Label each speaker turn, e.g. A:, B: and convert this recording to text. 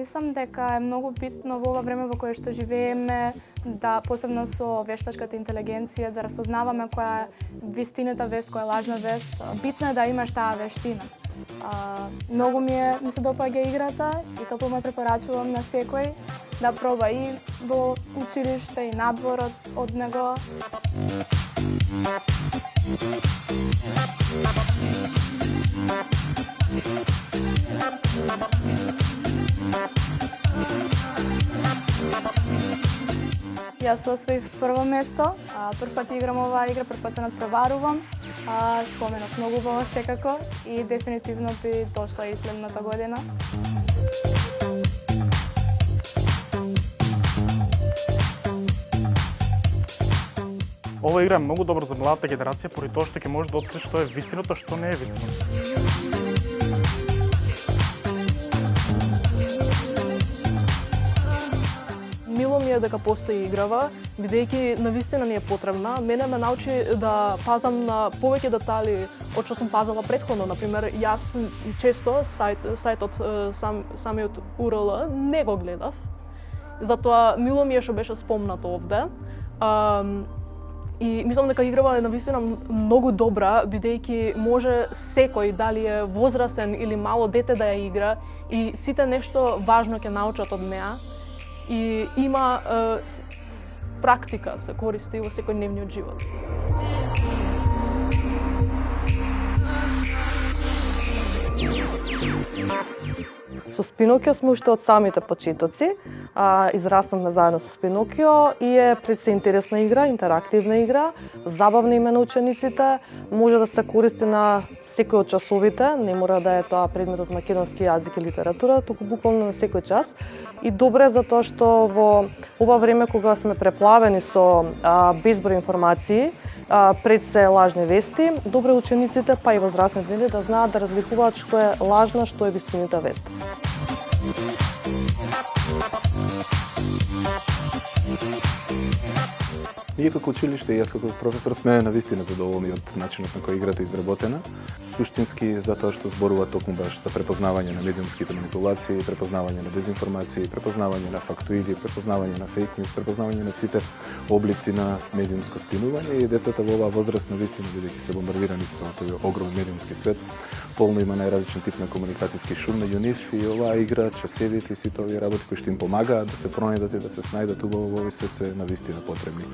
A: Мислам дека е многу битно во ова време во кое што живееме, да посебно со вештачката интелигенција, да распознаваме која е вистината вест, која е лажна вест. Битно е да имаш таа вештина. Многу ми се допаѓа играта и топло ме препорачувам на секој да проба и во училиште и надвор од него. Јас освоив прво место, прв пат играм оваа игра, прв пат се надпреварувам. Споменот многу убаво секако и дефинитивно би дошла и следната година.
B: Ова игра е многу добра за младата генерација, поради тоа што ќе може да открие што е вистината, што не е вистината.
C: Мило ми е дека постои играва, бидејќи навистина ни е потребна. Мене ме научи да пазам на повеќе детали од што сум пазала претходно. Например, јас често сајтот самиот URL не го гледав. Затоа мило ми е што беше спомнато овде. И мислам дека играва е навистина многу добра, бидејќи може секој, дали е возрасен или мало дете да ја игра, и сите нешто важно ќе научат од неа. И има практика, се користи во секојдневниот живот.
D: Со Пинокио сме уште од самите почетоци. Израснавме заедно со Пинокио и е пред се интересна игра, интерактивна игра, забавна име на учениците, може да се користи на секој од часовите, не мора да е тоа предметот македонски јазик и литература, туку буквално на секој час. И добре затоа што во ова време кога сме преплавени со безброј информации, пред се лажни вести, добре учениците, па и возрастните да знаат да разликуваат што е лажна, што е вистинита вест.
E: Ние како училиште и јас како професор сме навистина задоволни од начинот на кој играта е изработена. Суштински затоа што зборува токму баш за препознавање на медиумските манипулации, препознавање на дезинформации, препознавање на фактоиди, препознавање на фейк ньюс, препознавање на сите облици на медиумско спинување, и децата во оваа возраст навистина, бидејќи се бомбардирани со тој огромен медиумски свет, полно има најразличен тип на комуникацијски шум меѓу нив, и оваа игра, часевите и сите овие работи кои што им помагаат да се пронајдат и да се снајдат убаво во овој свет се навистина потребни.